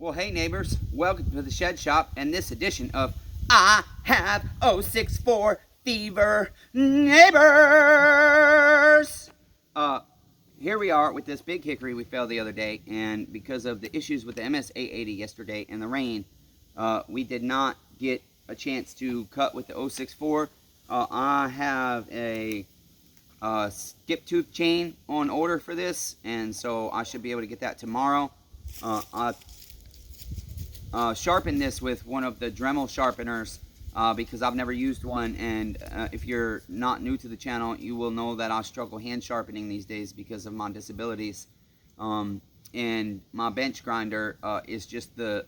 Well, hey neighbors, welcome to the Shed Shop and this edition of I Have 064 Fever Neighbors. Here we are with this big hickory we felled the other day, and because of the issues with the MS-880 yesterday and the rain, we did not get a chance to cut with the 064. I have a skip tooth chain on order for this, and so I should be able to get that tomorrow. I sharpened this with one of the Dremel sharpeners because I've never used one, and if you're not new to the channel, you will know that I struggle hand sharpening these days because of my disabilities. And my bench grinder is just the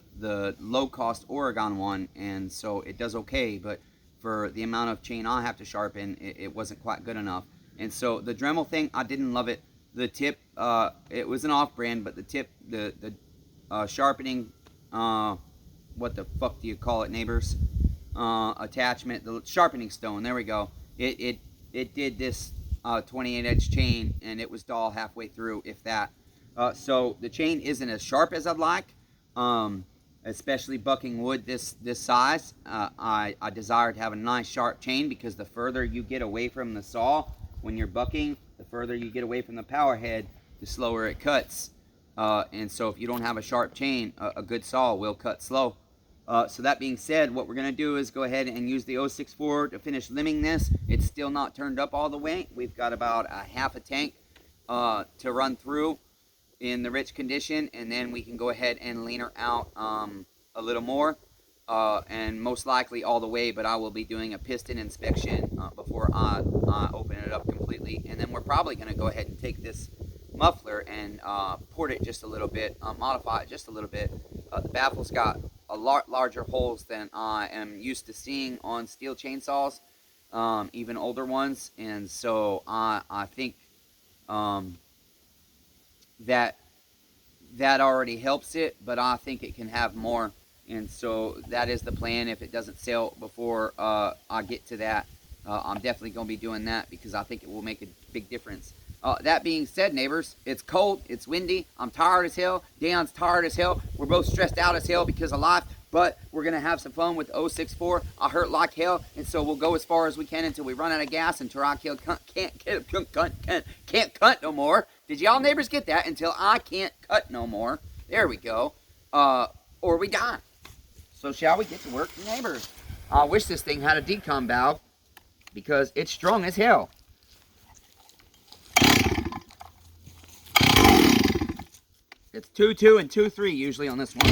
low-cost Oregon one, and so it does okay, but for the amount of chain I have to sharpen, it wasn't quite good enough. And so the Dremel thing, I didn't love it. The tip, it was an off-brand, but the tip, the sharpening, what the fuck do you call it, neighbors? Attachment, the sharpening stone, there we go. It did this 28-inch chain, and it was dull halfway through, if that. So the chain isn't as sharp as I'd like, especially bucking wood this size. I desire to have a nice sharp chain because the further you get away from the saw when you're bucking, the further you get away from the power head, the slower it cuts. And so if you don't have a sharp chain, a good saw will cut slow. So that being said, what we're going to do is go ahead and use the 064 to finish limbing this. It's still not turned up all the way. We've got about a half a tank to run through in the rich condition, and then we can go ahead and lean her out a little more, and most likely all the way, but I will be doing a piston inspection before I open it up completely. And then we're probably going to go ahead and take this muffler and port it just a little bit, modify it just a little bit. The baffle's got a lot larger holes than I am used to seeing on Stihl chainsaws, even older ones, and so I think that already helps it, but I think it can have more, and so that is the plan. If it doesn't sell before I get to that, I'm definitely going to be doing that because I think it will make a big difference. That being said, neighbors, it's cold, it's windy, I'm tired as hell, Dan's tired as hell, we're both stressed out as hell because of life, but we're going to have some fun with the 064. I hurt like hell, and so we'll go as far as we can until we run out of gas, until I can't cut no more. Did y'all neighbors get that? Until I can't cut no more. There we go. Or we die. So shall we get to work, neighbors? I wish this thing had a decom valve because it's strong as hell. It's 2.2 and 2.3 usually on this one.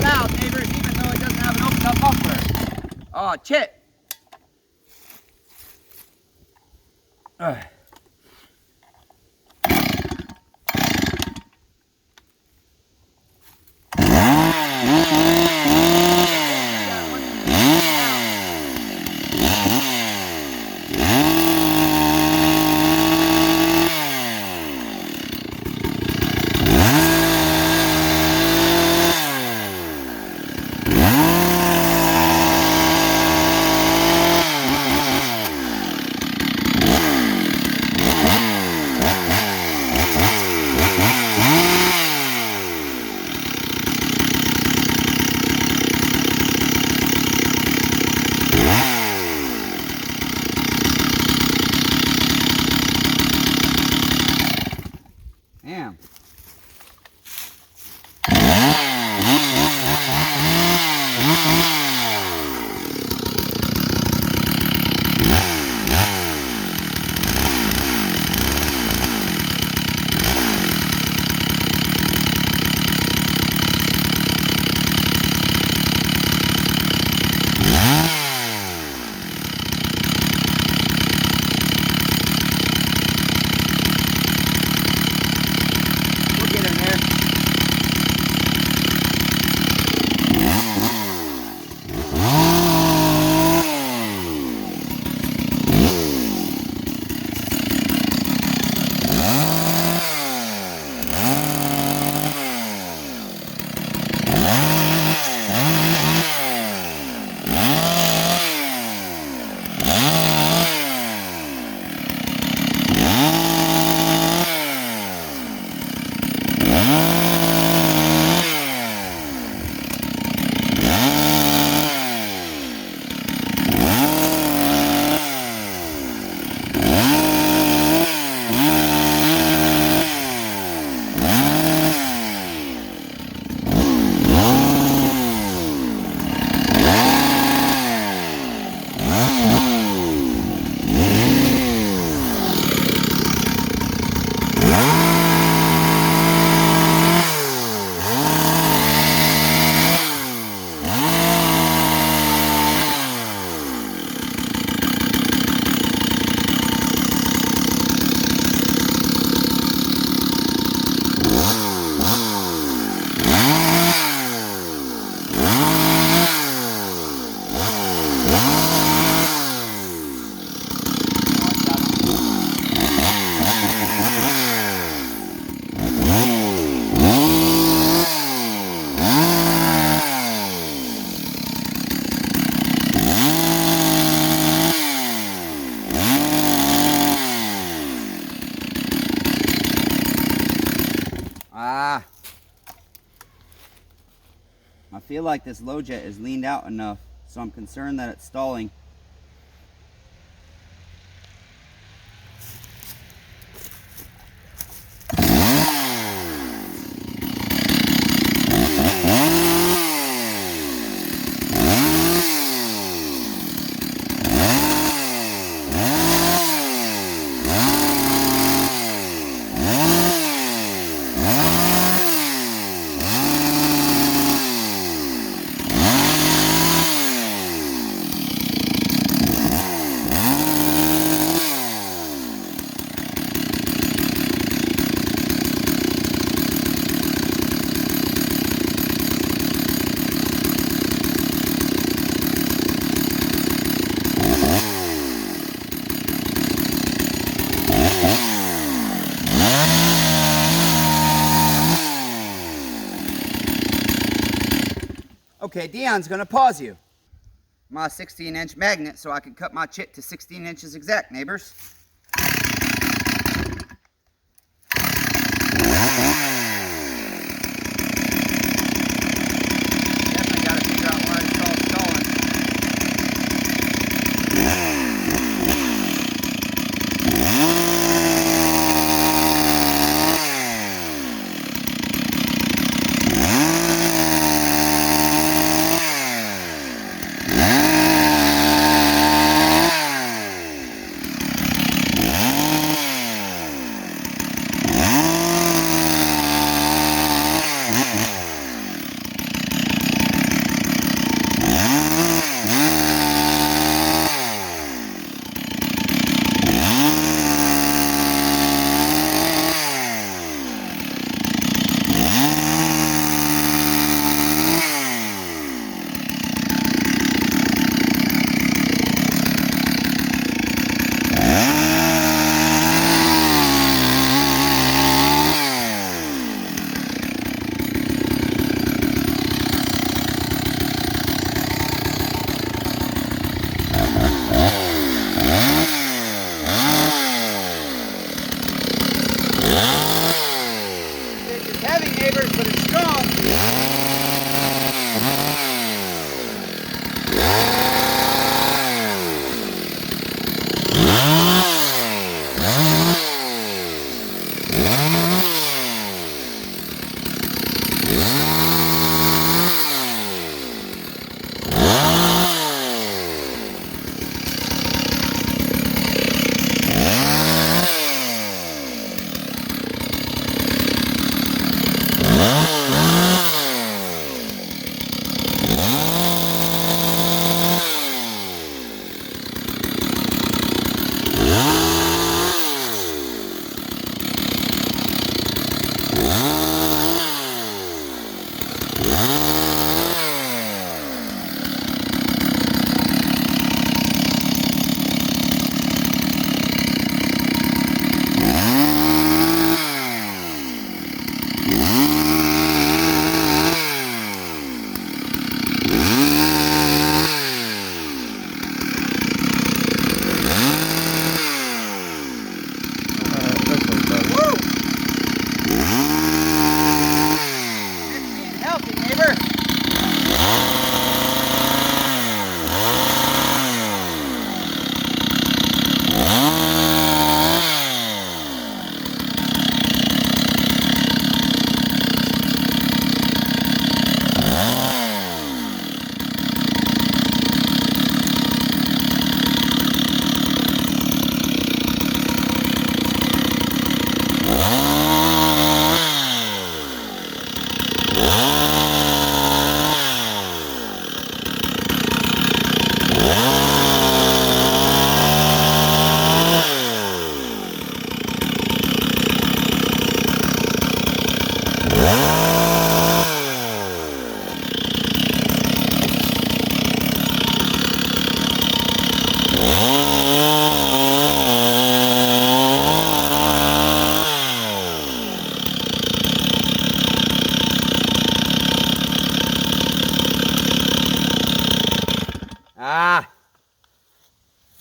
Loud, neighbors, even though it doesn't have an opened up muffler. Oh, shit. feel like this low jet is leaned out enough, so I'm concerned that it's stalling. Okay, Dion's gonna pause you. My 16-inch magnet so I can cut my chit to 16 inches exact, neighbors. Definitely gotta figure out why it's all stalling. It's heavy, neighbors, but it's strong.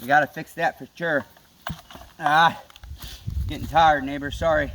We gotta fix that for sure. Getting tired, neighbor, sorry.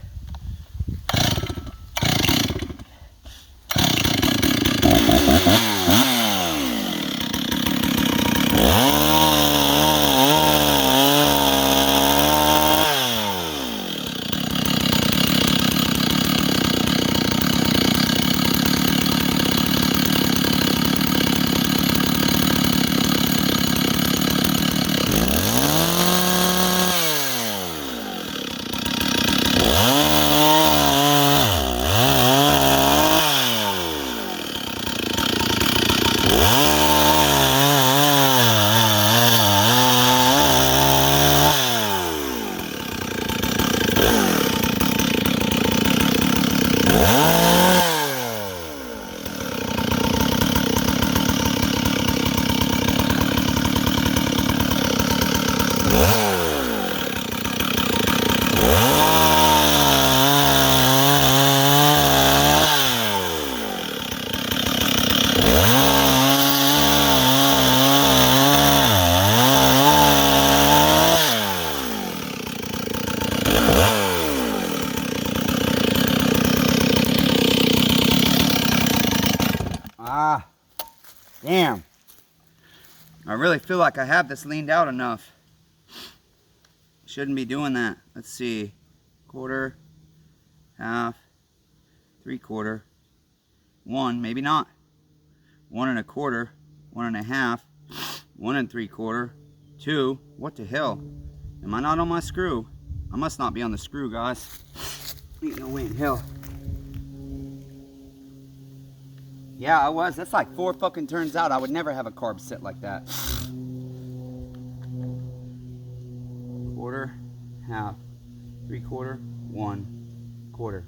Damn. I really feel like I have this leaned out enough. Shouldn't be doing that. Let's see. Quarter, half, 3/4, 1, maybe not. 1 1/4, 1 1/2, 1 3/4, 2. What the hell? Am I not on my screw? I must not be on the screw, guys. Ain't no way in hell. Yeah, I was. That's like 4 fucking turns out. I would never have a carb sit like that. Quarter, half, 3/4, 1/4.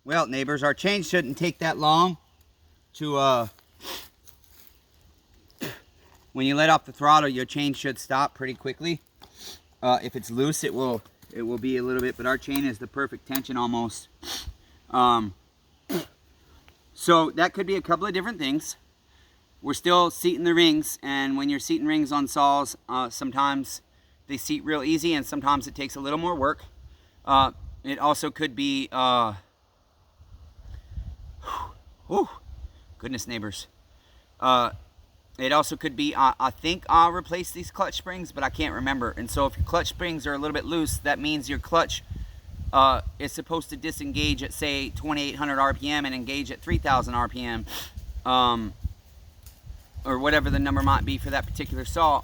Well, neighbors, our change shouldn't take that long to, when you let off the throttle, your chain should stop pretty quickly. If it's loose, it will be a little bit, but our chain is the perfect tension almost. So that could be a couple of different things. We're still seating the rings, and when you're seating rings on saws, sometimes they seat real easy, and sometimes it takes a little more work. It also could be, goodness, neighbors. It also could be, I think I'll replace these clutch springs, but I can't remember. And so if your clutch springs are a little bit loose, that means your clutch is supposed to disengage at, say, 2,800 RPM and engage at 3,000 RPM. Or whatever the number might be for that particular saw.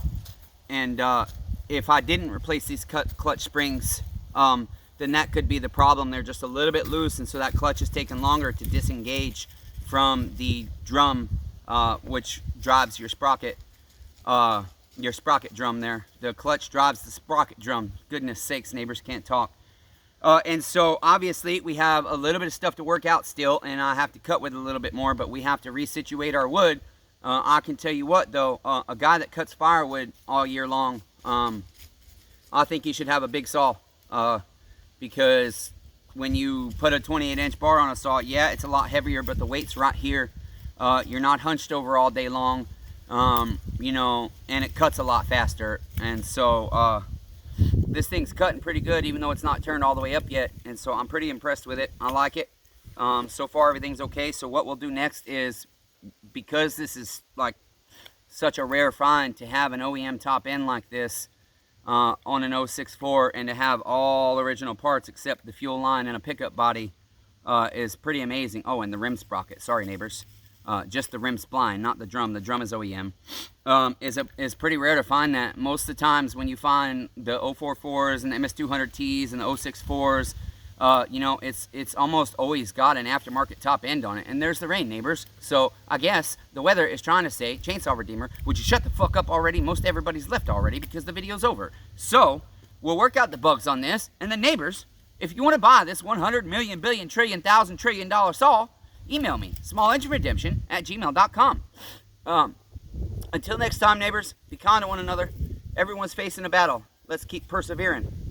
And if I didn't replace these clutch springs, then that could be the problem. They're just a little bit loose, and so that clutch is taking longer to disengage from the drum, which drives your sprocket drum there. The clutch drives the sprocket drum. Goodness sakes, neighbors, can't talk. And so obviously we have a little bit of stuff to work out still, and I have to cut with a little bit more, but we have to resituate our wood. I can tell you what, though, a guy that cuts firewood all year long, I think he should have a big saw, because when you put a 28-inch bar on a saw, yeah, it's a lot heavier, but the weight's right here. You're not hunched over all day long, you know, and it cuts a lot faster. And so this thing's cutting pretty good, even though it's not turned all the way up yet. And so I'm pretty impressed with it. I like it. So far, everything's okay. So what we'll do next is, because this is like such a rare find to have an OEM top end like this on an 064, and to have all original parts except the fuel line and a pickup body is pretty amazing. Oh, and the rim sprocket. Sorry, neighbors. Just the rim spline, not the drum. The drum is OEM. Is pretty rare to find that. Most of the times when you find the 044s and the MS200Ts and the 064s, you know, it's almost always got an aftermarket top end on it. And there's the rain, neighbors. So I guess the weather is trying to say, Chainsaw Redeemer, would you shut the fuck up already? Most everybody's left already because the video's over. So we'll work out the bugs on this. And then, neighbors, if you want to buy this 100 million billion trillion thousand trillion dollar saw, email me, smallengineredemption@gmail.com. Until next time, neighbors, be kind to one another. Everyone's facing a battle. Let's keep persevering.